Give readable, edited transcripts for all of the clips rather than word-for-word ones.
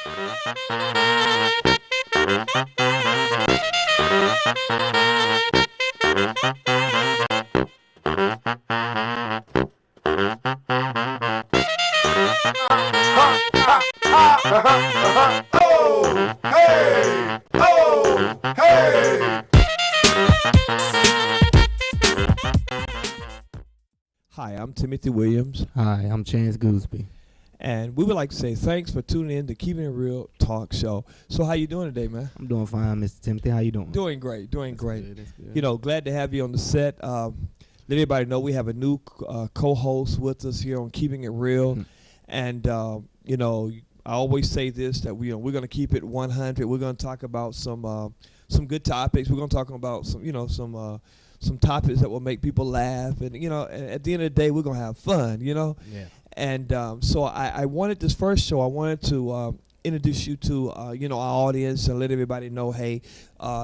Oh, hey! Oh, hey! Hi, I'm Timothy Williams, Hi, I'm Chance Goosby. and we would like to say thanks for tuning in to Keeping It Real Talk Show. So how you doing today, man? I'm doing fine, Mr. Timothy. How you doing? Doing great, doing That's great. good, that's good. You know, glad to have you on the set. Let everybody know we have a new co-host with us here on Keeping It Real, Mhm. and you know, I always say this that we're going to keep it 100. We're going to talk about some good topics. We're going to talk about some topics that will make people laugh, and at the end of the day, we're going to have fun. Yeah. And so I wanted this first show. I wanted to introduce you to our audience and let everybody know, hey,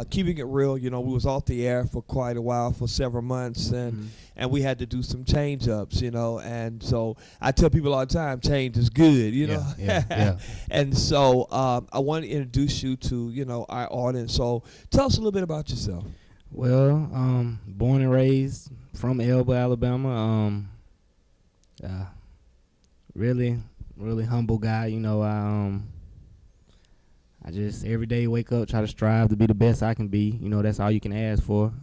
Keeping It Real. We was off the air for quite a while, for several months, and we had to do some change ups. And so I tell people all the time, change is good. Yeah. And so I want to introduce you to our audience. So tell us a little bit about yourself. Well, born and raised from Elba, Alabama. Really humble guy. I just every day wake up, try to strive to be the best I can be. That's all you can ask for.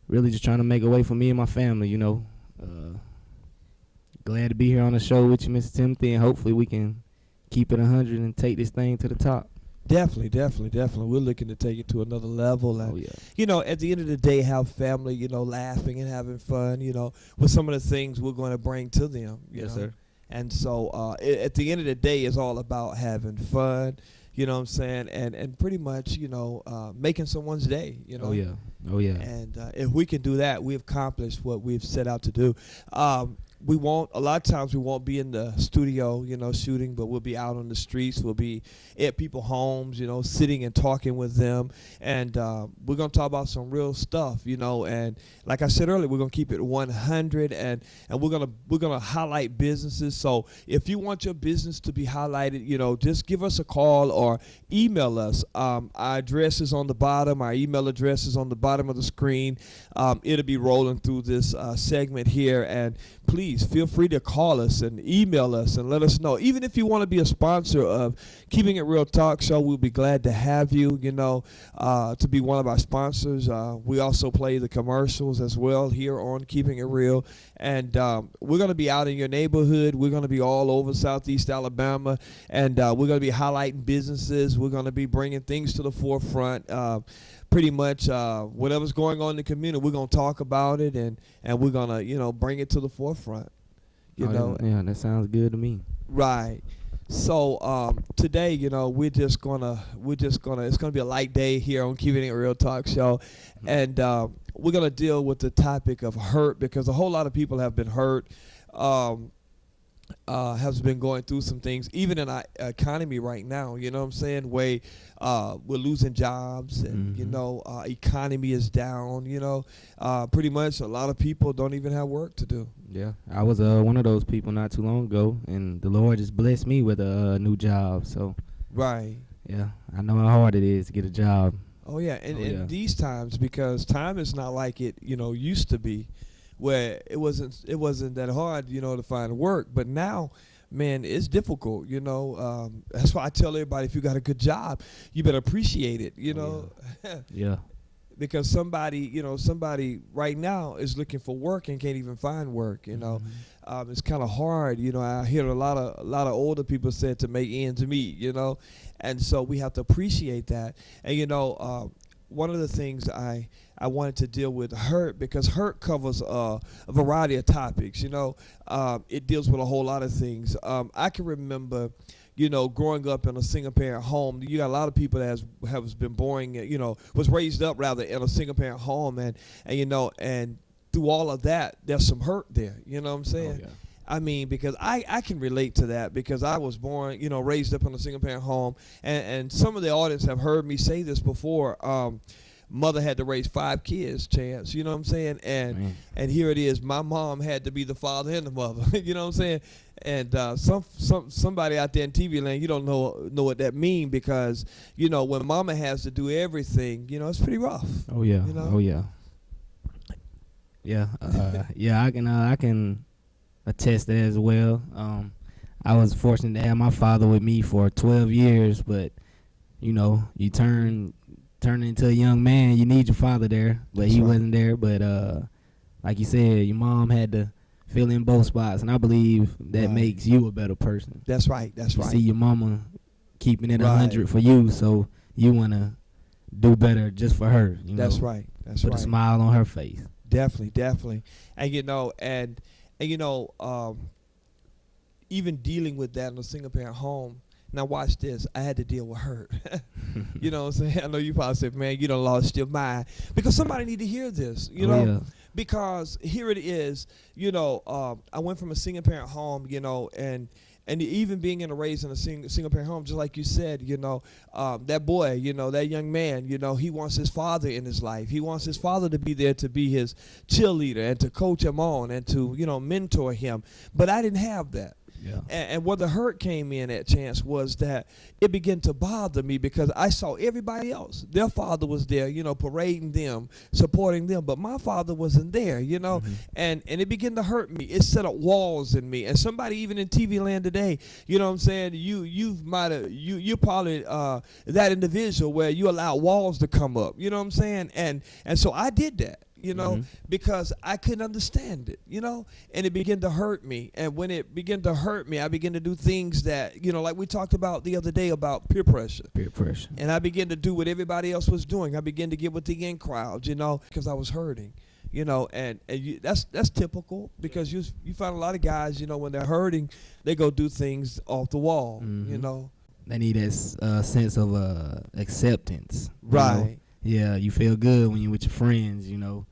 Really just trying to make a way for me and my family. Glad to be here on the show with you, Mr. Timothy, and hopefully we can keep it 100 and take this thing to the top. Definitely. We're looking to take it to another level. And, Oh yeah. At the end of the day, have family, laughing and having fun, with some of the things we're going to bring to them. Yes, sir. And so at the end of the day, it's all about having fun, you know what I'm saying, and pretty much, making someone's day, Oh yeah. And if we can do that, we've accomplished what we've set out to do. A lot of times we won't be in the studio, shooting, but we'll be out on the streets. We'll be at people's homes, sitting and talking with them. And we're going to talk about some real stuff, and like I said earlier, we're going to keep it 100 and we're going to highlight businesses. So if you want your business to be highlighted, just give us a call or email us. Our address is on the bottom. Our email address is on the bottom of the screen. It'll be rolling through this segment here, and please feel free to call us and email us and let us know. Even if you want to be a sponsor of Keeping It Real Talk Show, we'll be glad to have you, to be one of our sponsors. We also play the commercials as well here on Keeping It Real. And we're going to be out in your neighborhood. We're going to be all over Southeast Alabama. And we're going to be highlighting businesses. We're going to be bringing things to the forefront. Pretty much whatever's going on in the community, we're going to talk about it, and we're going to, bring it to the forefront. Yeah, that sounds good to me. Right. So today, we're just gonna it's gonna be a light day here on Keeping It Real Talk Show, and we're gonna deal with the topic of hurt, because a whole lot of people have been hurt. Has been going through some things, even in our economy right now, you know what I'm saying, where we're losing jobs, and economy is down, pretty much a lot of people don't even have work to do. Yeah, I was one of those people not too long ago, and the Lord just blessed me with a new job. So Right. yeah, I know how hard it is to get a job. Oh yeah, and in these times, because time is not like it used to be, where it wasn't that hard to find work, but now, man, it's difficult. That's why I tell everybody, if you got a good job, you better appreciate it. Yeah. Because somebody right now is looking for work and can't even find work. It's kind of hard. I hear a lot of older people say to make ends meet. And so we have to appreciate that. And one of the things I wanted to deal with hurt, because hurt covers a variety of topics. It deals with a whole lot of things. I can remember, growing up in a single parent home. You got a lot of people that has been born, was raised up rather in a single parent home, and through all of that, there's some hurt there. You know what I'm saying? Oh, yeah. I mean, because I can relate to that, because I was born, raised up in a single parent home, and some of the audience have heard me say this before. mother had to raise 5 kids, Chance. You know what I'm saying? And here it is. My mom had to be the father and the mother. You know what I'm saying? And somebody out there in TV land, you don't know what that mean, because you know when mama has to do everything, you know it's pretty rough. Oh yeah. You know? Oh yeah. Yeah. Yeah. I can attest that as well. I was fortunate to have my father with me for 12 years, but you know, you turn into a young man, you need your father there, but That's he right. wasn't there. But like you said, your mom had to fill in both spots, and I believe that Right. makes you a better person. That's right. That's You right. see your mama keeping it Right. 100 for you, so you want to do better just for her. You That's know? right. That's Put right. a smile on her face. Definitely. And you know, even dealing with that in a single parent home. Now watch this. I had to deal with hurt. You know what I'm saying? I know you probably said, man, you done lost your mind. Because somebody need to hear this, you know? Yeah. Because here it is, you know, I went from a single parent home, you know, and even being raised in a single parent home, just like you said, you know, that boy, you know, that young man, you know, he wants his father in his life. He wants his father to be there to be his cheerleader and to coach him on and to, you know, mentor him. But I didn't have that. Yeah. And where the hurt came in at, Chance, was that it began to bother me, because I saw everybody else. Their father was there, you know, parading them, supporting them, but my father wasn't there, you know. Mm-hmm. And it began to hurt me. It set up walls in me. And somebody even in TV land today, you know what I'm saying, you're probably that individual where you allow walls to come up, you know what I'm saying? And so I did that. You know, because I couldn't understand it, you know, and it began to hurt me. And when it began to hurt me, I began to do things that, you know, like we talked about the other day about peer pressure. Peer pressure. And I began to do what everybody else was doing. I began to get with the in crowd, you know, because I was hurting, you know, and that's typical, because you find a lot of guys, you know, when they're hurting, they go do things off the wall, you know. They need that sense of acceptance. Right. You know? Yeah, you feel good when you're with your friends, you know.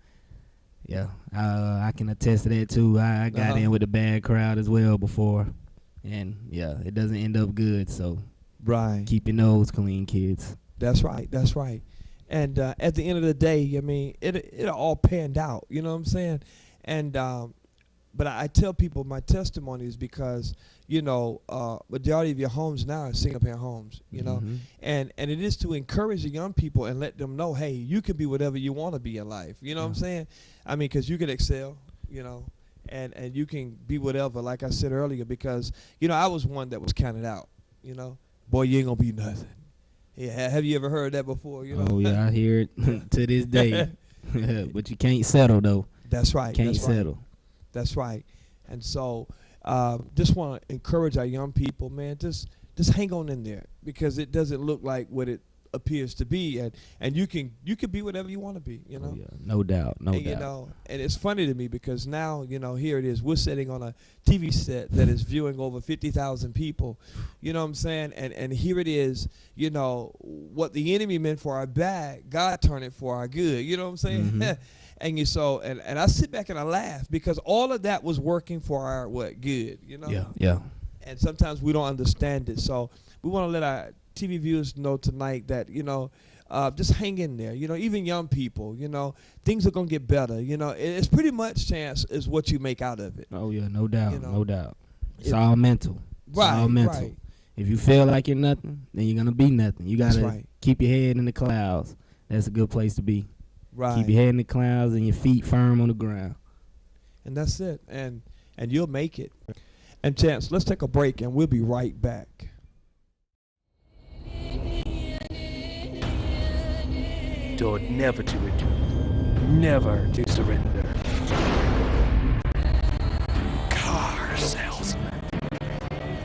Yeah, I can attest to that too. I got in with a bad crowd as well before, and yeah, it doesn't end up good. So, right, keep your nose clean, kids. That's right. That's right. And at the end of the day, I mean, it all panned out. You know what I'm saying? And but I tell people my testimony is because, you know, majority of your homes now are single parent homes, you know, and it is to encourage the young people and let them know, hey, you can be whatever you want to be in life. You know what I'm saying? I mean, because you can excel, you know, and you can be whatever, like I said earlier, because, you know, I was one that was counted out, you know, boy, you ain't going to be nothing. Yeah, have you ever heard that before? You know? Oh, yeah, I hear it to this day. But you can't settle, though. That's right. Can't settle. That's right. And so just want to encourage our young people, man, just hang on in there, because it doesn't look like what it appears to be, and you can be whatever you want to be, you know. Oh, yeah. No doubt. You know, and it's funny to me because now, you know, here it is, we're sitting on a TV set that is viewing over 50,000 people, you know what I'm saying, and here it is, you know, what the enemy meant for our bad, God turned it for our good, you know what I'm saying? And and I sit back and I laugh, because all of that was working for our good, you know. Yeah. And sometimes we don't understand it, so we want to let our TV viewers know tonight that, you know, just hang in there, you know. Even young people, you know, things are gonna get better, you know. It's pretty much, Chance, is what you make out of it. Oh yeah, no doubt, you know? No doubt. It's all mental. It's all mental. Right. If you feel like you're nothing, then you're gonna be nothing. You gotta keep your head in the clouds. That's a good place to be. Right. Keep your head in the clouds and your feet firm on the ground. And that's it. And you'll make it. And Chance, let's take a break and we'll be right back. Toward never to return, never to surrender. Car salesman.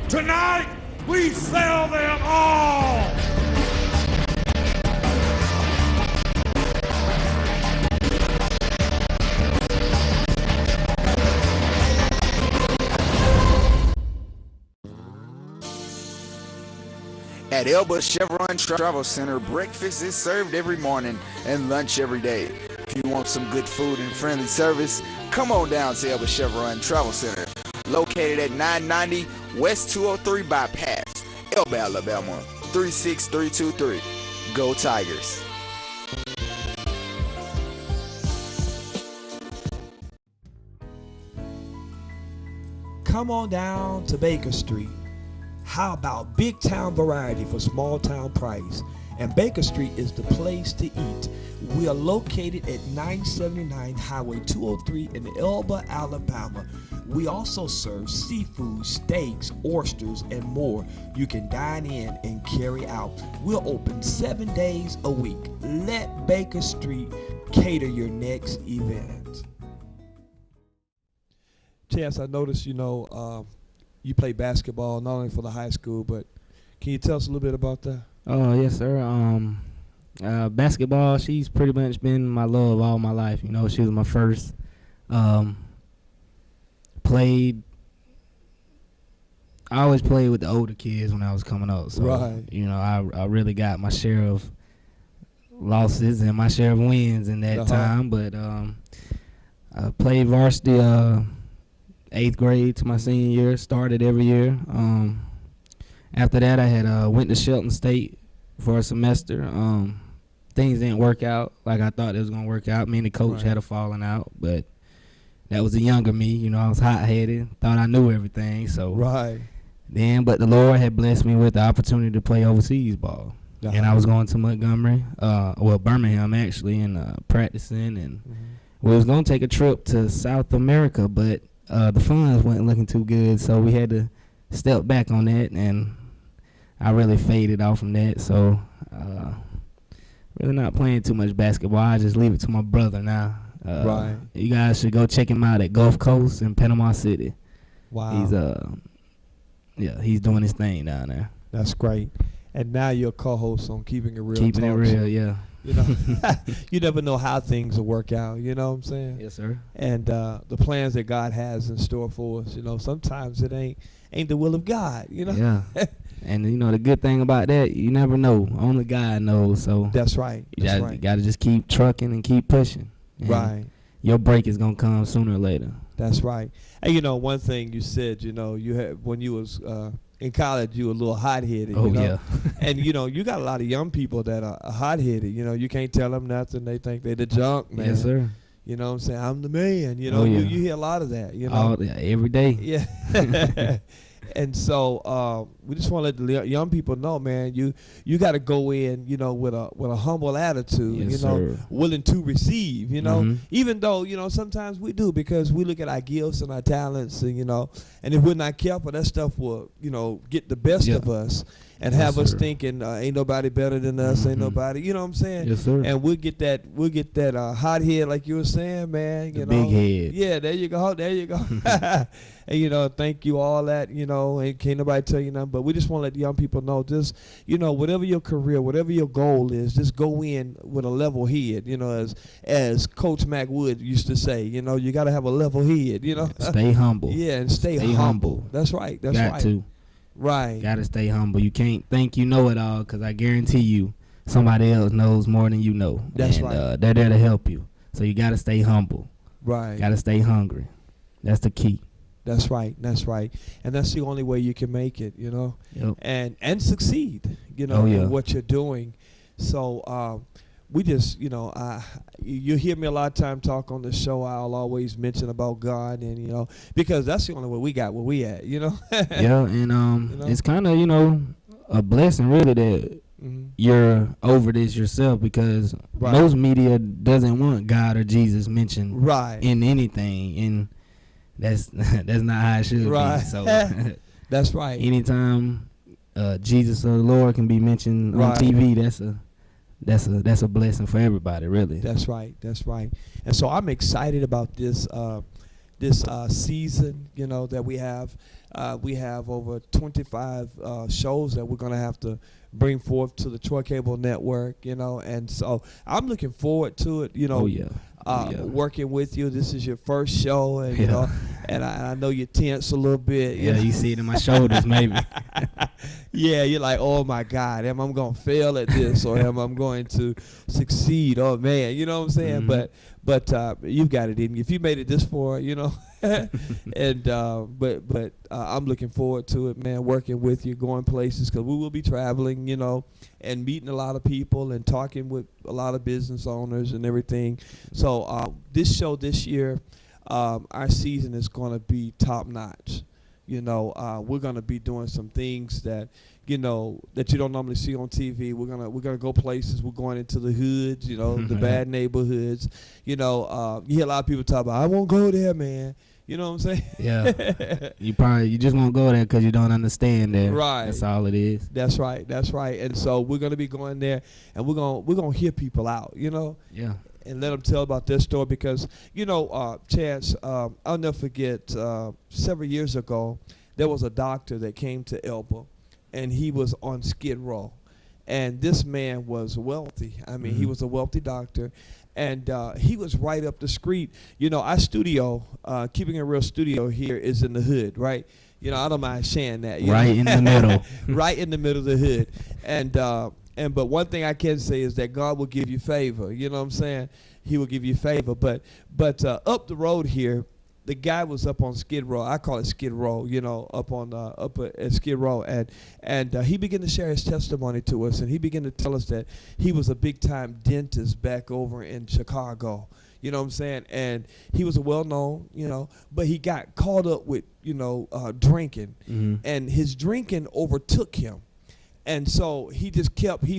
Tonight, we sell them all! At Elba Chevron Travel Center, breakfast is served every morning and lunch every day. If you want some good food and friendly service, come on down to Elba Chevron Travel Center, located at 990 West 203 Bypass, Elba, Alabama, 36323. Go Tigers. come on down to Baker Street. How about big town variety for small town price? And Baker Street is the place to eat. We are located at 979 Highway 203 in Elba, Alabama. We also serve seafood, steaks, oysters, and more. You can dine in and carry out. We're open 7 days a week. Let Baker Street cater your next event. Chance, I noticed, you play basketball not only for the high school, but can you tell us a little bit about that? Oh, yes, sir. Basketball, she's pretty much been my love all my life. She was my first. I always played with the older kids when I was coming up. So, right. I really got my share of losses and my share of wins in that time. But I played varsity 8th grade to my senior year, started every year. After that, I had went to Shelton State for a semester. Things didn't work out like I thought it was going to work out. Me and the coach had a falling out, but that was a younger me. I was hot-headed, thought I knew everything. So but the Lord had blessed me with the opportunity to play overseas ball. And I was going to Montgomery, Birmingham actually, and practicing. And we was going to take a trip to South America, but the funds wasn't looking too good, so we had to step back on that, and I really faded off from that. So really not playing too much basketball. I just leave it to my brother now. You guys should go check him out at Gulf Coast in Panama City. Wow. He's doing his thing down there. That's great. And now you're a co-host on Keeping It Real. Keeping It Real, yeah. You never know how things will work out, you know what I'm saying? Yes, sir. And the plans that God has in store for us, sometimes it ain't the will of God, Yeah. And the good thing about that, you never know. Only God knows. So that's right. You got to just keep trucking and keep pushing. And right. Your break is gonna come sooner or later. That's right. And one thing you said, you had when you was in college, you were a little hot-headed. Oh, yeah. And, you got a lot of young people that are hot-headed. You can't tell them nothing. They think they the junk, man. Yes, sir. You know what I'm saying? I'm the man. Oh, yeah. You hear a lot of that, every day. Yeah. And so we just want to let the young people know, man, you got to go in, with a humble attitude, Yes, sir. willing to receive, even though, sometimes we do, because we look at our gifts and our talents and, and if we're not careful, that stuff will, get the best of us and have us thinking ain't nobody better than us, ain't nobody, you know what I'm saying? Yes, sir. And we'll get that hot head like you were saying, man. The big head. Yeah, there you go. And, thank you, all that, and can't nobody tell you nothing. But we just want to let the young people know, just, whatever your career, whatever your goal is, just go in with a level head, as Coach Mac Wood used to say, you got to have a level head, Stay humble. Yeah, and stay humble. That's right. Got to. Right. Got to stay humble. You can't think you know it all, because I guarantee you somebody else knows more than you know. That's right. They're there to help you. So you got to stay humble. Right. Got to stay hungry. That's the key. That's right. And that's the only way you can make it, Yep. and succeed, in what you're doing. So we just, you hear me a lot of time talk on the show. I'll always mention about God, and, because that's the only way we got where we at, Yeah, and it's kind of, a blessing really that you're over this yourself, because most media doesn't want God or Jesus mentioned in anything, and that's not how it should be. So that's right. Anytime Jesus or the Lord can be mentioned on TV, that's a blessing for everybody, really. That's right. And so I'm excited about this season, that we have. We have over 25 shows that we're going to have to bring forth to the Troy Cable Network, and so I'm looking forward to it, working with you. This is your first show, and and I know you're tense a little bit. You see it in my shoulders, maybe. Yeah, you're like, oh my God, am I going to fail at this, or am I going to succeed? Oh man, you know what I'm saying? But you've got it in you. If you made it this far, and but I'm looking forward to it, man. Working with you, going places, because we will be traveling, and meeting a lot of people and talking with a lot of business owners and everything. So this show this year, our season is going to be top notch. We're gonna be doing some things that that you don't normally see on TV. We're gonna go places. We're going into the hoods, the bad neighborhoods. You hear a lot of people talk about, I won't go there, man. You know what I'm saying? Yeah. You just won't go there because you don't understand there. Right. That's all it is. That's right. And so we're gonna be going there, and we're gonna hear people out. Yeah. And let them tell about their story because Chance, I'll never forget. Several years ago, there was a doctor that came to Elba, and he was on Skid Row, and this man was wealthy. I mean, he was a wealthy doctor. And he was right up the street. Our studio, Keeping It Real studio here is in the hood, right? I don't mind sharing that. Right in the middle. Right in the middle of the hood. But one thing I can say is that God will give you favor. You know what I'm saying? He will give you favor. But up the road here, the guy was up on Skid Row. I call it Skid Row, up at Skid Row. And he began to share his testimony to us. And he began to tell us that he was a big-time dentist back over in Chicago. You know what I'm saying? And he was a well-known, but he got caught up with, drinking. Mm-hmm. And his drinking overtook him. And so he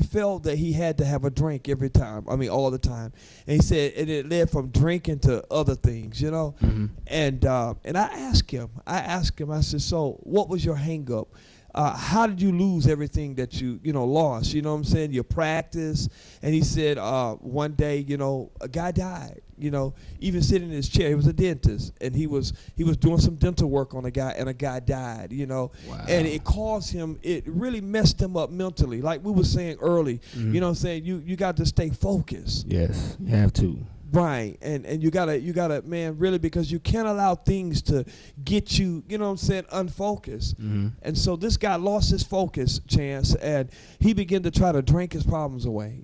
felt that he had to have a drink every time. I mean, all the time. And he said, and it led from drinking to other things, Mm-hmm. And I asked him, I said, so what was your hang up? How did you lose everything that you lost? You know what I'm saying? Your practice. And he said, one day, a guy died, even sitting in his chair. He was a dentist, and he was doing some dental work on a guy, and a guy died, Wow. And it caused him, it really messed him up mentally. Like we were saying early, mm-hmm. You know what I'm saying? You got to stay focused. Yes, you have to. Right, and you gotta, man, really, because you can't allow things to get you, unfocused. Mm-hmm. And so this guy lost his focus, Chance, and he began to try to drink his problems away.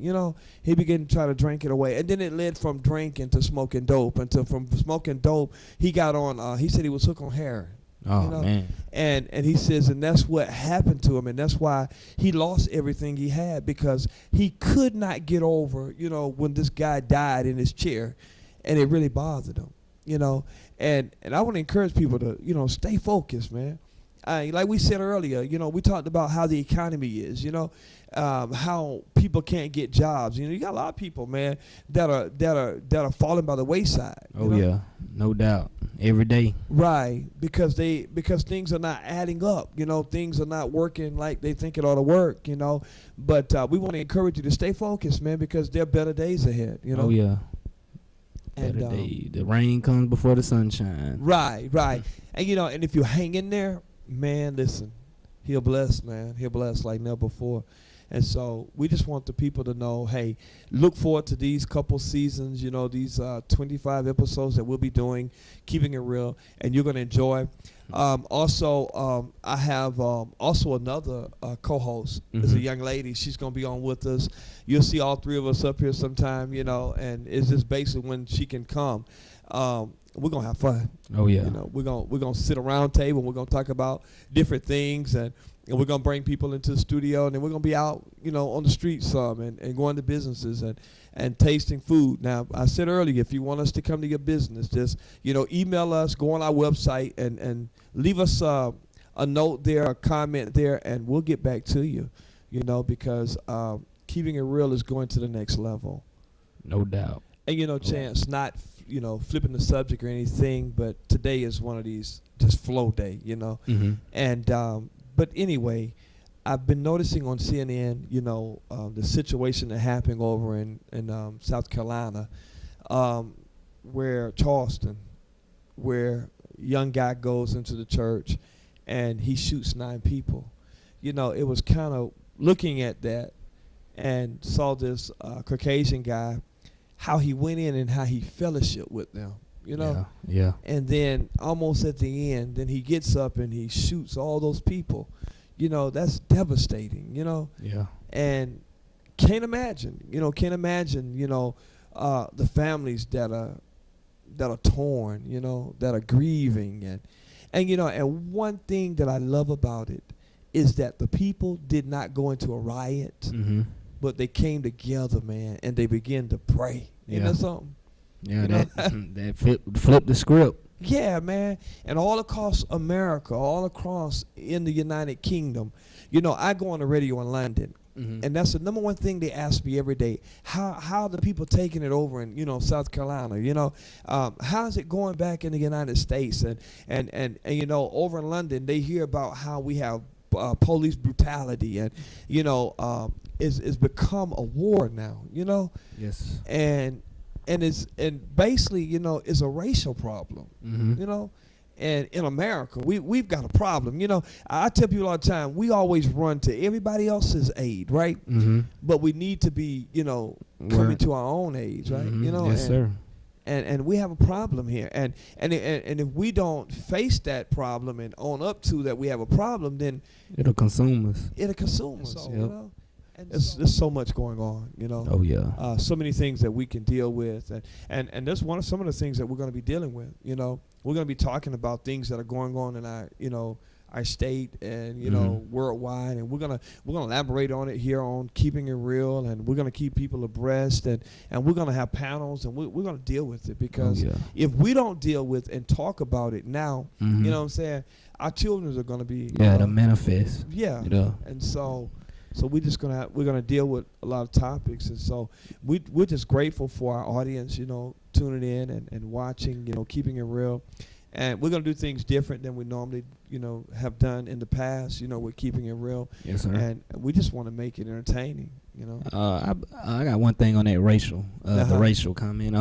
He began to try to drink it away, and then it led from drinking to smoking dope, until from smoking dope he got on. He said he was hooked on heroin. Oh, man. And he says, and that's what happened to him, and that's why he lost everything he had, because he could not get over, when this guy died in his chair, and it really bothered him, And I want to encourage people to, stay focused, man. Like we said earlier, we talked about how the economy is, how people can't get jobs. You got a lot of people, man, that are falling by the wayside. Oh, yeah, no doubt. Every day. Right, because things are not adding up. Things are not working like they think it ought to work. But we want to encourage you to stay focused, man, because there are better days ahead. Oh, yeah. And better day. The rain comes before the sunshine. Right. And and if you hang in there, man, listen, he'll bless, man. He'll bless like never before. And so we just want the people to know, hey, look forward to these couple seasons, these 25 episodes that we'll be doing, Keeping It Real, and you're going to enjoy. Also, I have also another co-host. Mm-hmm. There's a young lady. She's going to be on with us. You'll see all three of us up here sometime, and it's just basically when she can come. We're going to have fun. Oh, yeah. We're going to sit around table, and we're going to talk about different things, and we're going to bring people into the studio, and then we're going to be out, on the streets some and going to businesses and tasting food. Now, I said earlier, if you want us to come to your business, just, email us, go on our website, and leave us a note there, a comment there, and we'll get back to you, because Keeping It Real is going to the next level. No doubt. And, Chance, not, flipping the subject or anything, but today is one of these just flow day, Mm-hmm. And, but anyway, I've been noticing on CNN, the situation that happened over in South Carolina, where Charleston, where a young guy goes into the church and he shoots 9 people. It was kind of looking at that and saw this Caucasian guy, how he went in and how he fellowshiped with them. Yeah. And then almost at the end, then he gets up and he shoots all those people. That's devastating, Yeah. And can't imagine, the families that are torn, that are grieving. And one thing that I love about it is that the people did not go into a riot, Mm-hmm. but they came together, man, and they began to pray. Yeah. Isn't that something? Yeah, that flip the script. Yeah, man. And all across America, all across in the United Kingdom, you know, I go on the radio in London. And that's the number one thing they ask me every day. How the people taking it over in, you know, South Carolina, you know, how's it going back in the United States? And you know, over in London, they hear about how we have police brutality, and you know, it's become a war now, you know. Yes. And basically, you know, it's a racial problem, you know. And in America, we've got a problem. You know, I tell people all the time, we always run to everybody else's aid, right? But we need to be, you know, coming to our own aid, right? You know, yes, sir. And we have a problem here. And if we don't face that problem and own up to that we have a problem, then it'll consume us. It'll consume us, So, you know. And there's so much going on, you know. Oh yeah. So many things that we can deal with, and that's some of the things that we're going to be dealing with. You know, we're going to be talking about things that are going on in our, you know, our state and you know, worldwide, and we're gonna elaborate on it here on Keeping It Real, and we're gonna keep people abreast, and we're gonna have panels, and we're gonna deal with it, because if we don't deal with and talk about it now, you know what I'm saying, our children are gonna be to manifest. Yeah, you know. And so we're gonna deal with a lot of topics, and so we're just grateful for our audience, you know, tuning in and watching, you know, Keeping It Real, and we're gonna do things different than we normally, you know, have done in the past, you know, with Keeping It Real. Yes, sir. And we just want to make it entertaining, you know. I got one thing on that racial, the racial comment.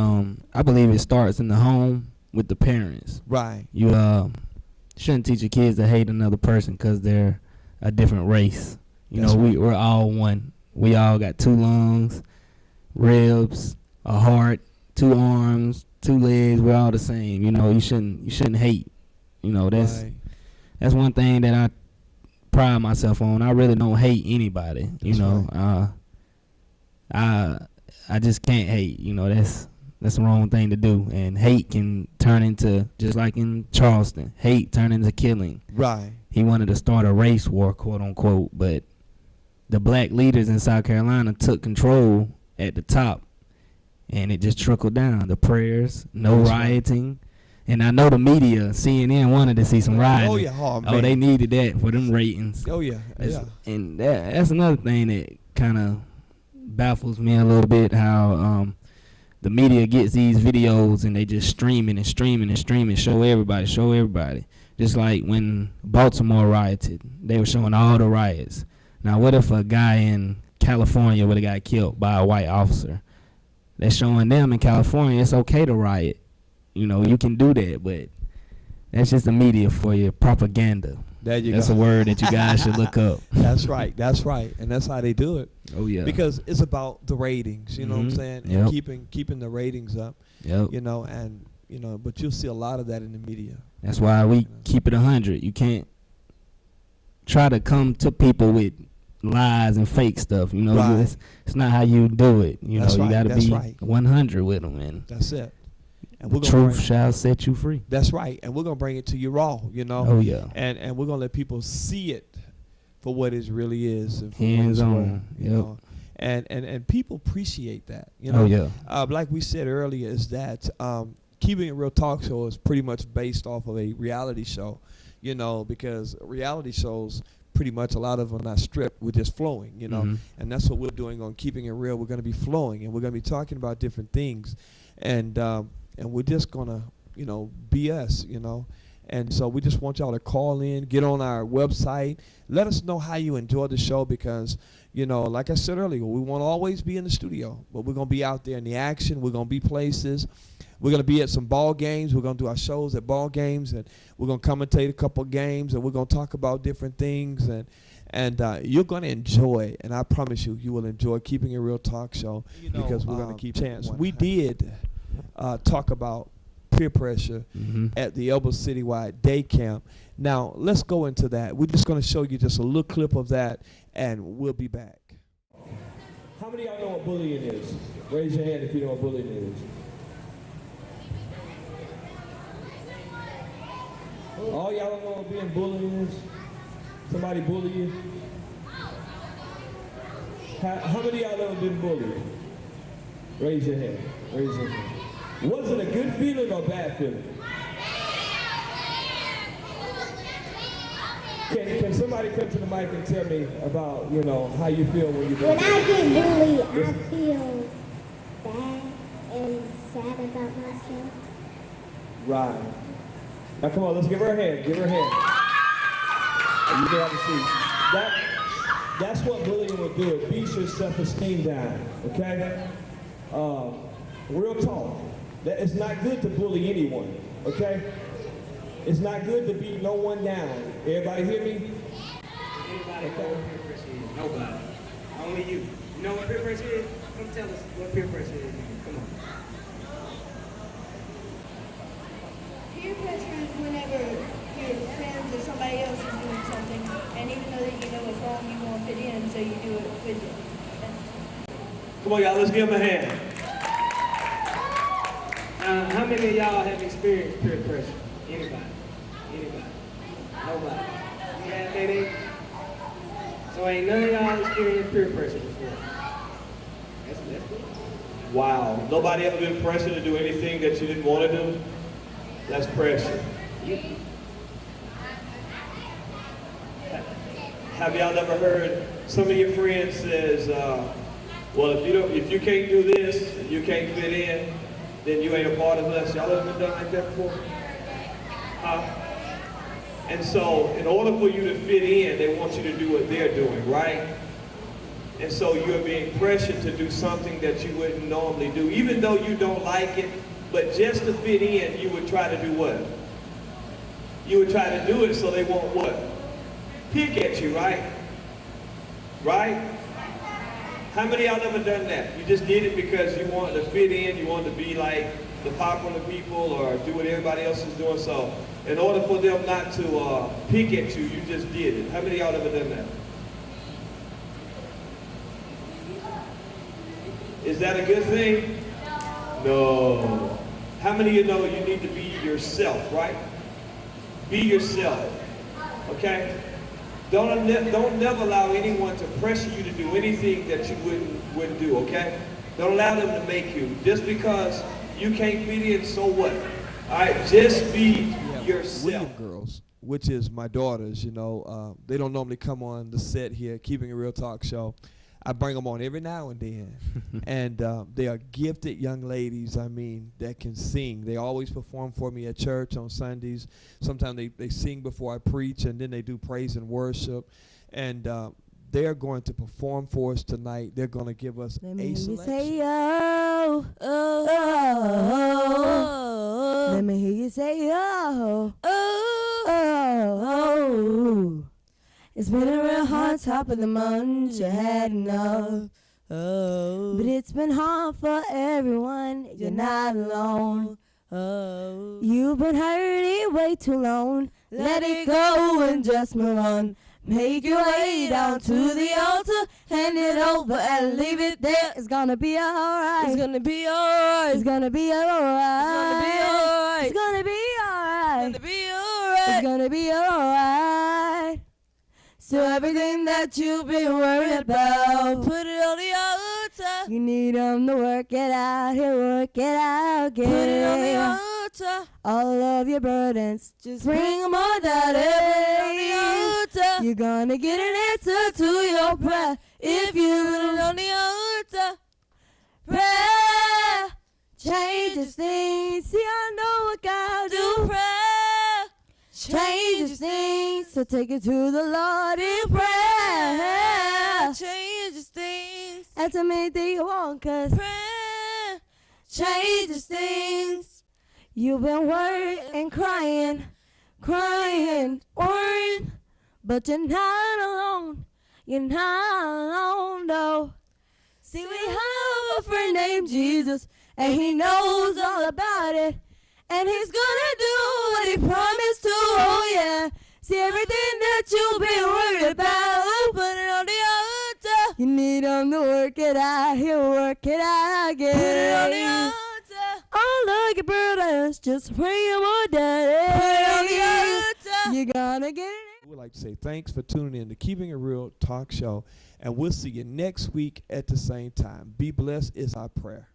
I believe it starts in the home with the parents. Right. You shouldn't teach your kids to hate another person because they're a different race. You know, we're all one. We all got 2 lungs, ribs, a heart, 2 arms, 2 legs. We're all the same. You know, you shouldn't hate. You know, that's one thing that I pride myself on. I really don't hate anybody. You know, I just can't hate. You know, that's the wrong thing to do. And hate can turn into, just like in Charleston, hate turned into killing. Right. He wanted to start a race war, quote unquote, but the black leaders in South Carolina took control at the top, and it just trickled down. The prayers, no rioting. And I know the media, CNN, wanted to see some rioting. Oh, yeah. Oh, they needed that for them ratings. Oh, yeah. And that's another thing that kind of baffles me a little bit, how the media gets these videos and they just streaming and streaming and streaming, show everybody. Just like when Baltimore rioted, they were showing all the riots. Now, what if a guy in California would have got killed by a white officer? They're showing them in California it's okay to riot. You know, you can do that, but that's just the media for you, propaganda. That's a word that you guys should look up. That's right, and that's how they do it. Oh yeah, because it's about the ratings. You know what I'm saying? And keeping the ratings up. Yep. You know, and you know, but you'll see a lot of that in the media. That's why we keep it 100. You can't try to come to people with lies and fake stuff. You know, it's not how you do it. You know, you got to be 100 with them, and that's it. And the truth shall set you free. That's right, and we're gonna bring it to you raw. You know. Oh yeah. And we're gonna let people see it for what it really is. And hands on. You know? And people appreciate that. You know. Oh yeah. Like we said earlier, is that Keeping It Real talk show is pretty much based off of a reality show. You know, because reality shows, pretty much a lot of them are not stripped, we're just flowing, you know. And that's what we're doing on Keeping It Real. We're going to be flowing, and we're going to be talking about different things, and we're just going to, you know, be us, you know. And so we just want y'all to call in, get on our website, let us know how you enjoy the show, because, you know, like I said earlier, we won't always be in the studio, but we're going to be out there in the action. We're going to be places. We're going to be at some ball games. We're going to do our shows at ball games, and we're going to commentate a couple of games, and we're going to talk about different things, and you're going to enjoy, and I promise you, you will enjoy Keeping It Real talk show, because we're going to keep chance. We did talk about peer pressure at the Elba Citywide Day Camp. Now, let's go into that. We're just going to show you just a little clip of that, and we'll be back. How many of y'all know what bullying is? Raise your hand if you know what bullying is. All y'all don't know what being bullied is? Somebody bully you? How many of y'all ever been bullied? Raise your hand. Raise your hand. Was it a good feeling or a bad feeling? somebody come to the mic and tell me about, how you feel when you When I get bullied, I feel bad and sad about myself. Right. Now come on, let's give her a hand. Give her a hand. You can have a seat. That's what bullying will do. It beats your self-esteem down. Okay? Real talk. It's not good to bully anyone. Okay? It's not good to beat no one down. Everybody hear me? Anybody know what peer pressure is? Nobody. Only you. You know what peer pressure is? Come tell us what peer pressure is. Come on. Peer pressure is whenever your friends or somebody else is doing something, and even though that you know it's wrong, you won't fit in, so you do it with it. Come on, y'all. Let's give them a hand. How many of y'all have experienced peer pressure? Anybody? Anybody? Nobody. Yeah, maybe. So ain't none of y'all experienced peer pressure before. That's good. Wow. Nobody ever been pressured to do anything that you didn't want to do? That's pressure. Yeah. Have y'all ever heard some of your friends says, well, if you can't do this, and you can't fit in, then you ain't a part of us. Y'all ever been done like that before? And so, in order for you to fit in, they want you to do what they're doing, right? And so you're being pressured to do something that you wouldn't normally do, even though you don't like it, but just to fit in, you would try to do what? You would try to do it so they won't what? Pick at you, right? Right? How many of y'all ever done that? You just did it because you wanted to fit in, you wanted to be like the popular people or do what everybody else is doing. So in order for them not to pick at you, you just did it. How many of y'all ever done that? Is that a good thing? No. How many of you know you need to be yourself, right? Be yourself, okay? Don't never allow anyone to pressure you to do anything that you wouldn't do, okay? Don't allow them to make you. Just because you can't fit in, so what? All right, just be yourself. William girls, which is my daughters, they don't normally come on the set here, Keeping It Real Talk show. I bring them on every now and then. And they are gifted young ladies, that can sing. They always perform for me at church on Sundays. Sometimes they sing before I preach, and then they do praise and worship. And they're going to perform for us tonight. They're going to give us a selection. Say, oh, oh, oh, oh. Let me hear you say, oh, oh, oh, oh. It's been a real hard top of the month, you had enough. Oh, but it's been hard for everyone, you're not alone. Oh, you've been hurting way too long. Let it go and just move on. Make your way down to the altar, hand it over and leave it there. It's gonna be alright. It's gonna be alright. It's gonna be alright. It's gonna be alright. It's gonna be alright. It's gonna be alright. So everything that you've been worried about, put it on the altar. You need them to work it out, here work it out, get put it on the altar. All of your burdens, just bring them on down, put it on the altar. You're gonna get an answer to your prayer if you put it on the altar. Prayer changes things. See, I know what God do. Prayer changes things, so take it to the Lord in prayer. Changes things. That's the main thing you want, cause prayer changes things. You've been worried and crying, worrying, but you're not alone. You're not alone, no. See, we have a friend named Jesus, and he knows all about it. And he's gonna do what he promised to, oh yeah. See, everything that you've been worried about, put it on the altar. You need him to work it out, he'll work it out again. Put it on the altar. All of your burdens, just bring them on down. Put it on the altar. You're gonna get it. We'd like to say thanks for tuning in to Keeping It Real Talk Show, and we'll see you next week at the same time. Be blessed is our prayer.